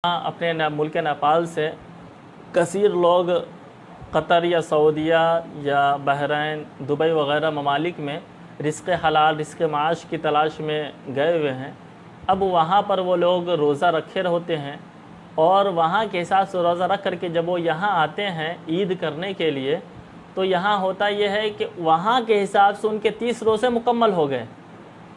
اپنے ملک نیپال سے کثیر لوگ قطر یا سعودیہ یا بحرین، دبئی وغیرہ ممالک میں رزق حلال، رزق معاش کی تلاش میں گئے ہوئے ہیں۔ اب وہاں پر وہ لوگ روزہ رکھے ہوتے ہیں، اور وہاں کے حساب سے روزہ رکھ کر کے جب وہ یہاں آتے ہیں عید کرنے کے لیے، تو یہاں ہوتا یہ ہے کہ وہاں کے حساب سے ان کے 30 روزے مکمل ہو گئے،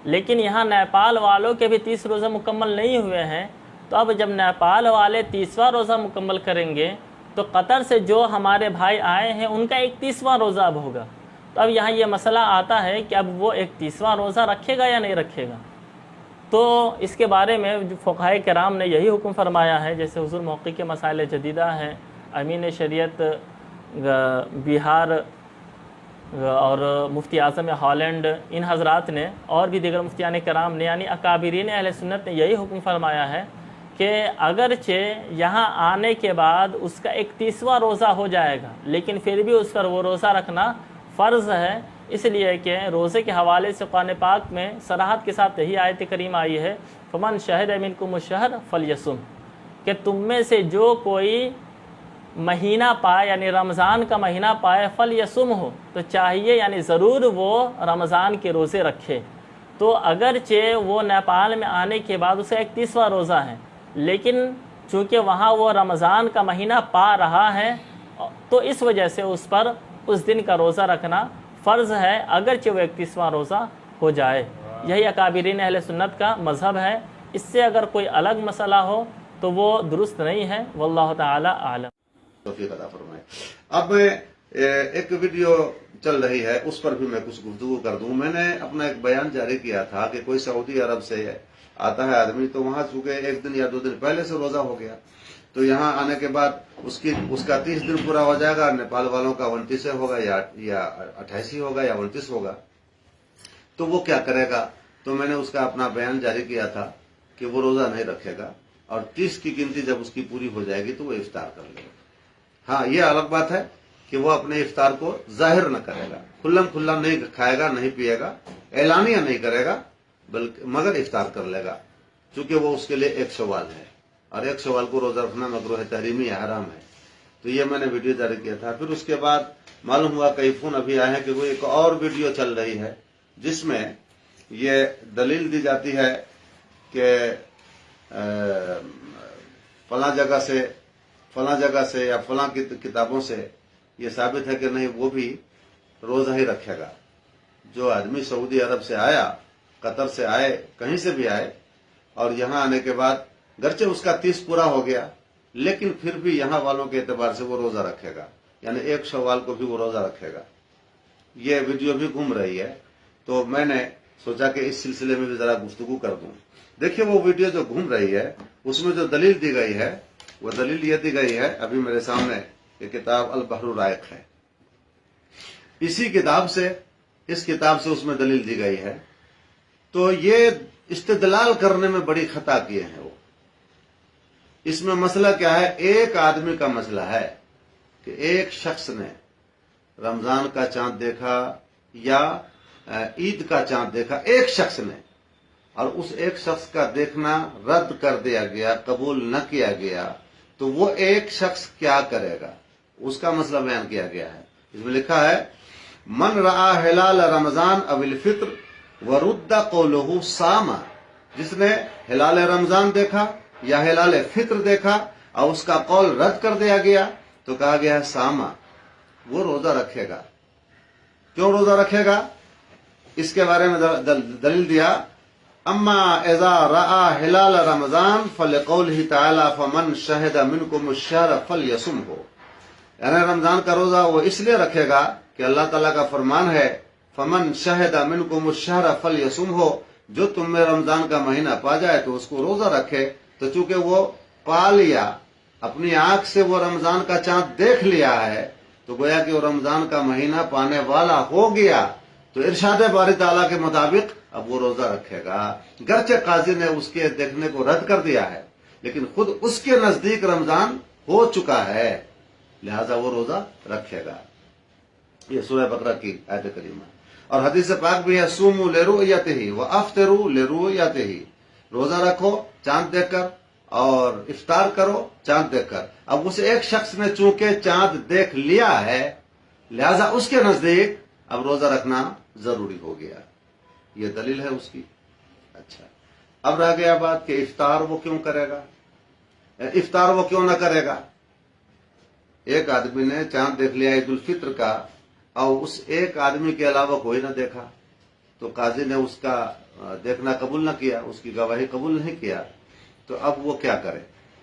لیکن یہاں نیپال والوں کے بھی 30 روزے مکمل نہیں ہوئے ہیں۔ تو اب جب نیپال والے 30واں روزہ مکمل کریں گے تو قطر سے جو ہمارے بھائی آئے ہیں ان کا 31واں روزہ اب ہوگا۔ تو اب یہاں یہ مسئلہ آتا ہے کہ اب وہ 31واں روزہ رکھے گا یا نہیں رکھے گا۔ تو اس کے بارے میں فقہائے کرام نے یہی حکم فرمایا ہے، جیسے حضور موقع کے مسائل جدیدہ ہیں، امین شریعت بہار اور مفتی اعظم ہالینڈ، ان حضرات نے اور بھی دیگر مفتیان کرام نے، یعنی اکابرین اہل سنت نے یہی حکم فرمایا ہے کہ اگرچہ یہاں آنے کے بعد اس کا 31واں روزہ ہو جائے گا، لیکن پھر بھی اس پر وہ روزہ رکھنا فرض ہے، اس لیے کہ روزے کے حوالے سے قرآن پاک میں صراحت کے ساتھ یہی آیت کریم آئی ہے، فمن شہد منکم الشہر فلیصم، کہ تم میں سے جو کوئی مہینہ پائے، یعنی رمضان کا مہینہ پائے، فلیصم ہو، تو چاہیے یعنی ضرور وہ رمضان کے روزے رکھے۔ تو اگرچہ وہ نیپال میں آنے کے بعد اسے 31واں روزہ ہے، لیکن چونکہ وہاں وہ رمضان کا مہینہ پا رہا ہے تو اس وجہ سے اس پر اس دن کا روزہ رکھنا فرض ہے، اگرچہ وہ 31واں روزہ ہو جائے۔ یہی اکابرین اہل سنت کا مذہب ہے۔ اس سے اگر کوئی الگ مسئلہ ہو تو وہ درست نہیں ہے، واللہ تعالی اعلم۔ توفیق عطا فرمائے۔ اب ایک ویڈیو چل رہی ہے، اس پر بھی میں کچھ گفتگو کر دوں۔ میں نے اپنا ایک بیان جاری کیا تھا کہ کوئی سعودی عرب سے آتا ہے آدمی، تو وہاں چونکہ 1 دن یا 2 دن پہلے سے روزہ ہو گیا، تو یہاں آنے کے بعد اس کا 30 دن پورا ہو جائے گا، نیپال والوں کا 29 ہوگا یا 28 ہوگا یا 29 ہوگا، تو وہ کیا کرے گا؟ تو میں نے اس کا اپنا بیان جاری کیا تھا کہ وہ روزہ نہیں رکھے گا، اور 30 کی گنتی جب اس کی پوری ہو جائے گی تو وہ افطار کر لے گا۔ ہاں، یہ الگ بات ہے کہ وہ اپنے افطار کو ظاہر نہ کرے گا، کھلم کھلا نہیں کھائے گا، نہیں پیے گا، اعلانیہ نہیں کرے گا، بلکہ مگر افطار کر لے گا، چونکہ وہ اس کے لیے 1 شوال ہے، اور 1 شوال کو روزہ رکھنا مکروہ تحریمی حرام ہے۔ تو یہ میں نے ویڈیو جاری کیا تھا۔ پھر اس کے بعد معلوم ہوا کئی فون ابھی آئے ہیں کہ وہ ایک اور ویڈیو چل رہی ہے جس میں یہ دلیل دی جاتی ہے کہ فلاں جگہ سے یا فلاں کتابوں سے یہ ثابت ہے کہ نہیں، وہ بھی روزہ ہی رکھے گا۔ جو آدمی سعودی عرب سے آیا، قطر سے آئے، کہیں سے بھی آئے، اور یہاں آنے کے بعد گرچہ اس کا 30 پورا ہو گیا، لیکن پھر بھی یہاں والوں کے اعتبار سے وہ روزہ رکھے گا، یعنی 1 شوال کو بھی وہ روزہ رکھے گا۔ یہ ویڈیو بھی گھوم رہی ہے، تو میں نے سوچا کہ اس سلسلے میں بھی ذرا گفتگو کر دوں۔ دیکھیے، وہ ویڈیو جو گھوم رہی ہے اس میں جو دلیل دی گئی ہے، وہ دلیل یہ دی گئی ہے، ابھی میرے سامنے یہ کتاب البحر الرائق ہے، اس کتاب سے اس میں دلیل دی گئی ہے۔ تو یہ استدلال کرنے میں بڑی خطا کیے ہیں وہ۔ اس میں مسئلہ کیا ہے؟ ایک آدمی کا مسئلہ ہے کہ ایک شخص نے رمضان کا چاند دیکھا یا عید کا چاند دیکھا، ایک شخص نے، اور اس ایک شخص کا دیکھنا رد کر دیا گیا، قبول نہ کیا گیا، تو وہ ایک شخص کیا کرے گا؟ اس کا مسئلہ بیان کیا گیا ہے۔ اس میں لکھا ہے، من رآ ہلال رمضان او الفطر ورد قولہ صام، جس نے ہلال رمضان دیکھا یا ہلال فطر دیکھا اور اس کا قول رد کر دیا گیا تو کہا گیا ہے صاما، وہ روزہ رکھے گا۔ کیوں روزہ رکھے گا؟ اس کے بارے میں دلیل دیا، اما اذا رآ ہلال رمضان فلقولہ تعالی فمن شہد منکم الشہر فلیصمہ، یعنی رمضان کا روزہ وہ اس لیے رکھے گا کہ اللہ تعالیٰ کا فرمان ہے، فمن شہد منکم الشہر فلیصمہ، جو تم میں رمضان کا مہینہ پا جائے تو اس کو روزہ رکھے۔ تو چونکہ وہ پا لیا، اپنی آنکھ سے وہ رمضان کا چاند دیکھ لیا ہے، تو گویا کہ وہ رمضان کا مہینہ پانے والا ہو گیا، تو ارشاد باری تعالیٰ کے مطابق اب وہ روزہ رکھے گا۔ گرچہ قاضی نے اس کے دیکھنے کو رد کر دیا ہے، لیکن خود اس کے نزدیک رمضان ہو چکا ہے، لہذا وہ روزہ رکھے گا۔ یہ سورہ بقرہ کی آیت کریمہ، اور حدیث پاک بھی ہے، سوموا لرؤیتہ وافطروا لرؤیتہ، روزہ رکھو چاند دیکھ کر اور افطار کرو چاند دیکھ کر. اب اس ایک شخص نے چونکہ چاند دیکھ لیا ہے لہذا اس کے نزدیک اب روزہ رکھنا ضروری ہو گیا. یہ دلیل ہے اس کی. اچھا اب رہ گیا بات کہ افطار وہ کیوں کرے گا, افطار وہ کیوں نہ کرے گا. ایک آدمی نے چاند دیکھ لیا عید الفطر کا اور اس ایک آدمی کے علاوہ کوئی نہ دیکھا تو قاضی نے اس کا دیکھنا قبول نہ کیا, اس کی گواہی قبول نہیں کیا, تو اب وہ کیا کرے.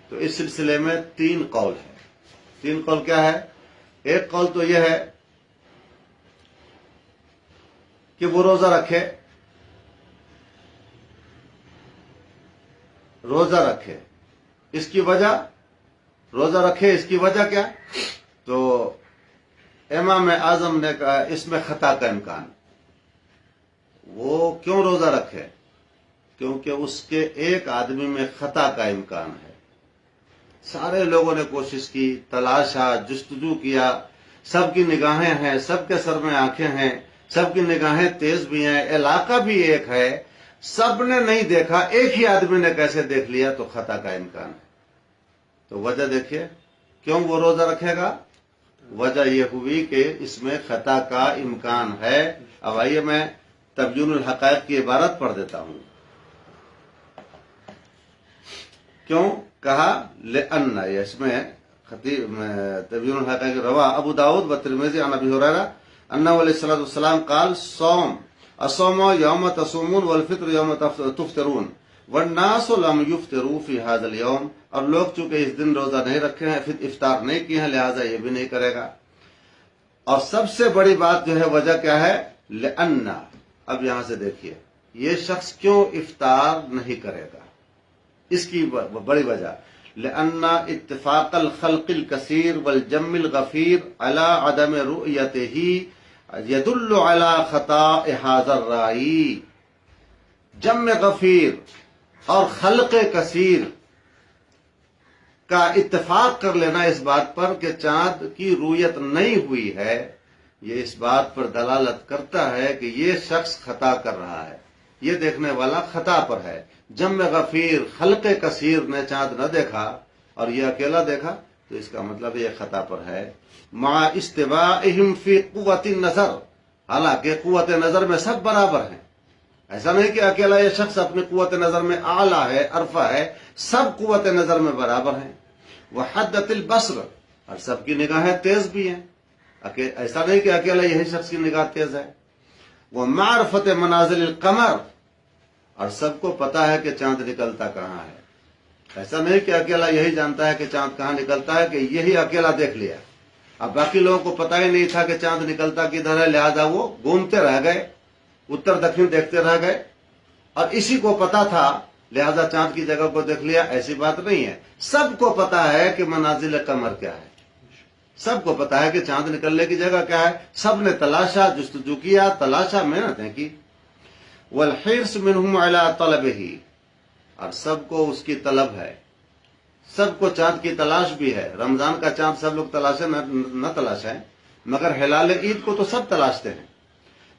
تو اس سلسلے میں 3 قول ہے. 3 قول کیا ہے. ایک قول تو یہ ہے کہ وہ روزہ رکھے, روزہ رکھے. اس کی وجہ, روزہ رکھے اس کی وجہ کیا. تو امام اعظم نے کہا اس میں خطا کا امکان. وہ کیوں روزہ رکھے, کیونکہ اس کے ایک آدمی میں خطا کا امکان ہے. سارے لوگوں نے کوشش کی, تلاشا, جستجو کیا, سب کی نگاہیں ہیں, سب کے سر میں آنکھیں ہیں, سب کی نگاہیں تیز بھی ہیں, علاقہ بھی ایک ہے, سب نے نہیں دیکھا, ایک ہی آدمی نے کیسے دیکھ لیا, تو خطا کا امکان ہے. تو وجہ دیکھیے کیوں وہ روزہ رکھے گا. وجہ یہ ہوئی کہ اس میں خطا کا امکان ہے. اب آئیے میں تبیین الحقائق کی عبارت پڑھ دیتا ہوں. کیوں کہا لأن, اس میں خطیب تبیین الحقائق روا ابو داود و ترمذی عن ابی ہریرہ انہ علیہ الصلوۃ والسلام قال الصوم یوم تصومون والفطر یوم تفطرون والناس لم یفطروا فی هذا اليوم. اور لوگ چونکہ اس دن روزہ نہیں رکھے ہیں, پھر افطار نہیں کیے ہیں, لہذا یہ بھی نہیں کرے گا. اور سب سے بڑی بات جو ہے وجہ کیا ہے, لأن. اب یہاں سے دیکھیے یہ شخص کیوں افطار نہیں کرے گا, اس کی بڑی وجہ لأن اتفاق الخلق الكثير والجم الغفير على عدم رؤيته يدل على خطأ هذا الرائي. جم غفیر اور خلق کثیر کا اتفاق کر لینا اس بات پر کہ چاند کی رویت نہیں ہوئی ہے, یہ اس بات پر دلالت کرتا ہے کہ یہ شخص خطا کر رہا ہے, یہ دیکھنے والا خطا پر ہے. جم غفیر خلق کثیر نے چاند نہ دیکھا اور یہ اکیلا دیکھا, تو اس کا مطلب یہ خطا پر ہے. مع استواءہم فی قوت النظر, حالانکہ قوت نظر میں سب برابر ہیں. ایسا نہیں کہ اکیلا یہ شخص اپنی قوت نظر میں اعلیٰ ہے, عرفہ ہے, سب قوت نظر میں برابر ہیں. وحدت البصر, اور سب کی نگاہیں تیز بھی ہیں, ایسا نہیں کہ اکیلا یہی شخص کی نگاہ تیز ہے. ومعرفت منازل القمر, اور سب کو پتا ہے کہ چاند نکلتا کہاں ہے. ایسا نہیں کہ اکیلا یہی جانتا ہے کہ چاند کہاں نکلتا ہے, کہ یہی اکیلا دیکھ لیا, اب باقی لوگوں کو پتا ہی نہیں تھا کہ چاند نکلتا کدھر ہے, لہذا وہ گھومتے رہ گئے, اتر دکھن دیکھتے رہ گئے, اور اسی کو پتا تھا لہذا چاند کی جگہ کو دیکھ لیا. ایسی بات نہیں ہے. سب کو پتا ہے کہ منازل قمر کیا ہے, سب کو پتا ہے کہ چاند نکلنے کی جگہ کیا ہے. سب نے تلاشا, جستجو کیا, تلاشا, محنتیں کی. والحرص منہم علی طلبہ, اور سب کو اس کی طلب ہے, سب کو چاند کی تلاش بھی ہے. رمضان کا چاند سب لوگ تلاشیں نہ تلاشیں, مگر ہلال عید کو تو سب تلاشتے ہیں.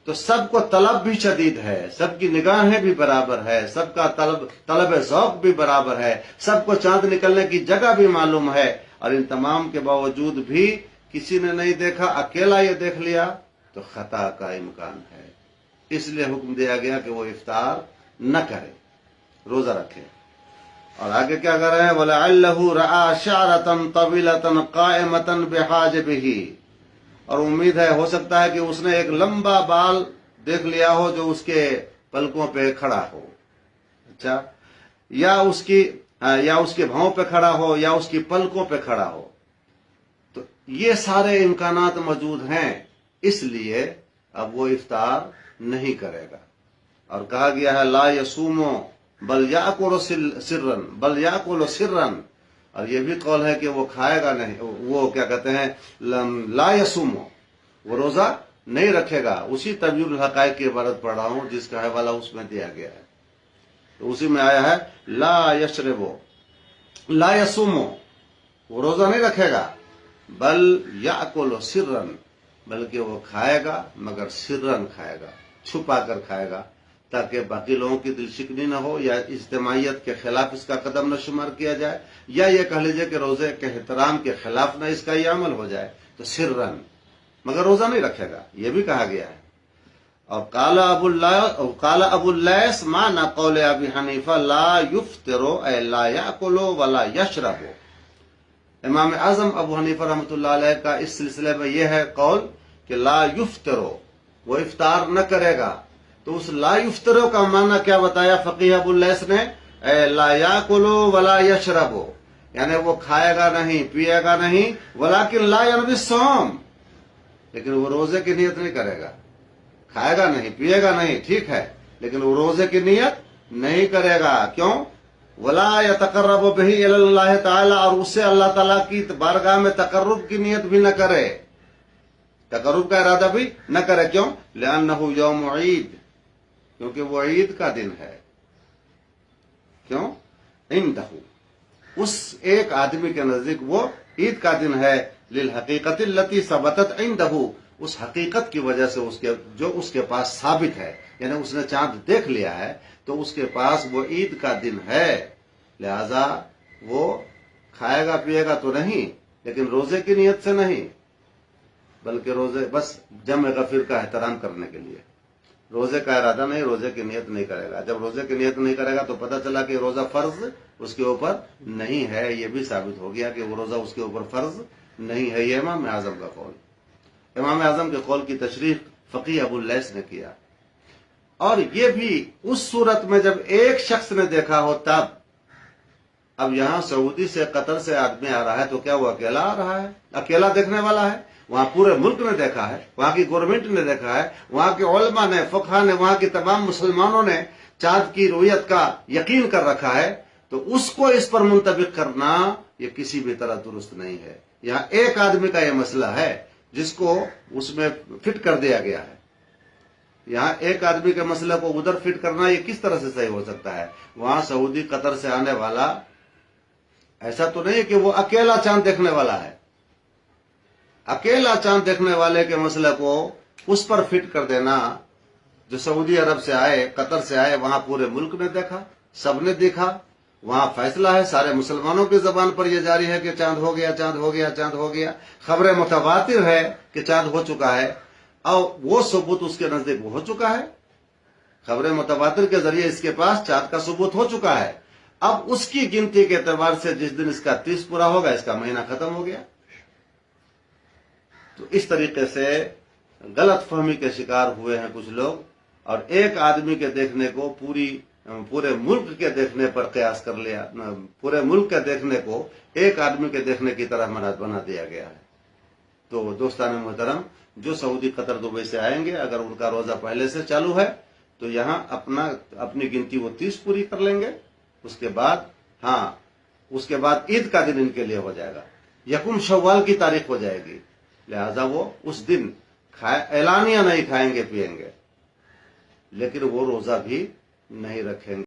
تو سب کو طلب بھی شدید ہے, سب کی نگاہیں بھی برابر ہے, سب کا طلب ذوق بھی برابر ہے, سب کو چاند نکلنے کی جگہ بھی معلوم ہے. اور ان تمام کے باوجود بھی کسی نے نہیں دیکھا, اکیلا یہ دیکھ لیا, تو خطا کا امکان ہے. اس لیے حکم دیا گیا کہ وہ افطار نہ کرے, روزہ رکھے. اور آگے کیا کر رہے ہیں, وَلَعَلَّهُ رَآ شَعْرَةً طَوِيلَةً قَائِمَةً بِحَاجِبِهِ, اور امید ہے, ہو سکتا ہے کہ اس نے ایک لمبا بال دیکھ لیا ہو جو اس کے پلکوں پہ کھڑا ہو. اچھا, یا اس کے بھاؤں پہ کھڑا ہو, یا اس کی پلکوں پہ کھڑا ہو. تو یہ سارے امکانات موجود ہیں, اس لیے اب وہ افطار نہیں کرے گا. اور کہا گیا ہے لا یصومو بل یاکل سرا, اور یہ بھی قول ہے کہ وہ کھائے گا نہیں, وہ کیا کہتے ہیں, لا یصومو, وہ روزہ نہیں رکھے گا. اسی تبیین الحقائق کی عبارت پڑھ رہا ہوں جس کا حوالہ اس میں دیا گیا ہے. تو اسی میں آیا ہے لا یشربو لا یصومو, وہ روزہ نہیں رکھے گا, بل یاکل سرا, بلکہ وہ کھائے گا مگر سرن کھائے گا, چھپا کر کھائے گا, تاکہ باقی لوگوں کی دل شکنی نہ ہو یا اجتماعیت کے خلاف اس کا قدم نہ شمار کیا جائے، یا یہ کہہ لیجیے کہ روزے کے احترام کے خلاف نہ اس کا یہ عمل ہو جائے، تو سرًا، مگر روزہ نہیں رکھے گا، یہ بھی کہا گیا ہے۔ اور قال ابو اللیث معنی قول ابی حنیفہ لا یفطر اے لا یاکل ولا یشرب۔ امام اعظم ابو حنیفہ رحمۃ اللہ علیہ کا اس سلسلے میں یہ ہے قول کہ لا یفطر، وہ افطار نہ کرے گا۔ تو اس لا یفطر کا معنی کیا بتایا فقیہ ابو اللیث نے؟ اے لا یاکل ولا یشرب، یعنی وہ کھائے گا نہیں، پیے گا نہیں، ولکن لا ینوی الصوم، لیکن وہ روزے کی نیت نہیں کرے گا۔ کھائے گا نہیں، پیے گا نہیں، ٹھیک ہے، لیکن وہ روزے کی نیت نہیں کرے گا۔ کیوں؟ ولا یتقرب بہ الی اللہ تعالی، اور اس سے اللہ تعالیٰ کی بارگاہ میں تقرب کی نیت بھی نہ کرے، تقرب کا ارادہ بھی نہ کرے۔ کیوں؟ لأنہ یوم عید، کیونکہ وہ عید کا دن ہے۔ کیوں؟ عندہ، اس ایک آدمی کے نزدیک وہ عید کا دن ہے، للحقیقت التی ثبتت عندہ، اس حقیقت کی وجہ سے جو اس کے پاس ثابت ہے، یعنی اس نے چاند دیکھ لیا ہے تو اس کے پاس وہ عید کا دن ہے، لہذا وہ کھائے گا پیے گا تو نہیں، لیکن روزے کی نیت سے نہیں، بلکہ روزے بس جمع غفیر کا احترام کرنے کے لیے، روزے کا ارادہ نہیں، روزے کی نیت نہیں کرے گا۔ جب روزے کی نیت نہیں کرے گا تو پتہ چلا کہ روزہ فرض اس کے اوپر نہیں ہے، یہ بھی ثابت ہو گیا کہ وہ روزہ اس کے اوپر فرض نہیں ہے۔ یہ امام اعظم کا قول، امام اعظم کے قول کی تشریح فقیہ ابو اللیث نے کیا۔ اور یہ بھی اس صورت میں جب ایک شخص نے دیکھا ہو تب۔ اب یہاں سعودی سے قطر سے آدمی آ رہا ہے تو کیا وہ اکیلا آ رہا ہے؟ اکیلا دیکھنے والا ہے؟ وہاں پورے ملک نے دیکھا ہے، وہاں کی گورنمنٹ نے دیکھا ہے، وہاں کے علماء نے، فقہا نے، وہاں کے تمام مسلمانوں نے چاند کی رؤیت کا یقین کر رکھا ہے، تو اس کو اس پر منطبق کرنا یہ کسی بھی طرح درست نہیں ہے۔ یہاں ایک آدمی کا یہ مسئلہ ہے جس کو اس میں فٹ کر دیا گیا ہے، یہاں ایک آدمی کے مسئلے کو ادھر فٹ کرنا یہ کس طرح سے صحیح ہو سکتا ہے؟ وہاں سعودی قطر سے آنے والا ایسا تو نہیں کہ وہ اکیلا چاند دیکھنے والا ہے، اکیلا چاند دیکھنے والے کے مسئلے کو اس پر فٹ کر دینا، جو سعودی عرب سے آئے، قطر سے آئے، وہاں پورے ملک نے دیکھا، سب نے دیکھا، وہاں فیصلہ ہے، سارے مسلمانوں کی زبان پر یہ جاری ہے کہ چاند ہو گیا، چاند ہو گیا، چاند ہو گیا، خبریں متواتر ہے کہ چاند ہو چکا ہے، اور وہ ثبوت اس کے نزدیک ہو چکا ہے، خبریں متواتر کے ذریعے اس کے پاس چاند کا ثبوت ہو چکا ہے۔ اب اس کی گنتی کے اعتبار سے جس دن اس کا 30 پورا ہوگا، اس کا مہینہ ختم ہو گیا۔ تو اس طریقے سے غلط فہمی کے شکار ہوئے ہیں کچھ لوگ، اور ایک آدمی کے دیکھنے کو پورے ملک کے دیکھنے پر قیاس کر لیا، پورے ملک کے دیکھنے کو ایک آدمی کے دیکھنے کی طرح بنا دیا گیا ہے۔ تو دوستان محترم، جو سعودی قطر دبئی سے آئیں گے، اگر ان کا روزہ پہلے سے چالو ہے تو یہاں اپنی گنتی وہ 30 پوری کر لیں گے، اس کے بعد عید کا دن ان کے لیے ہو جائے گا، یکم شوال کی تاریخ ہو جائے گی، لہذا وہ اس دن اعلانیہ نہیں کھائیں گے پیئیں گے، لیکن وہ روزہ بھی نہیں رکھیں گے۔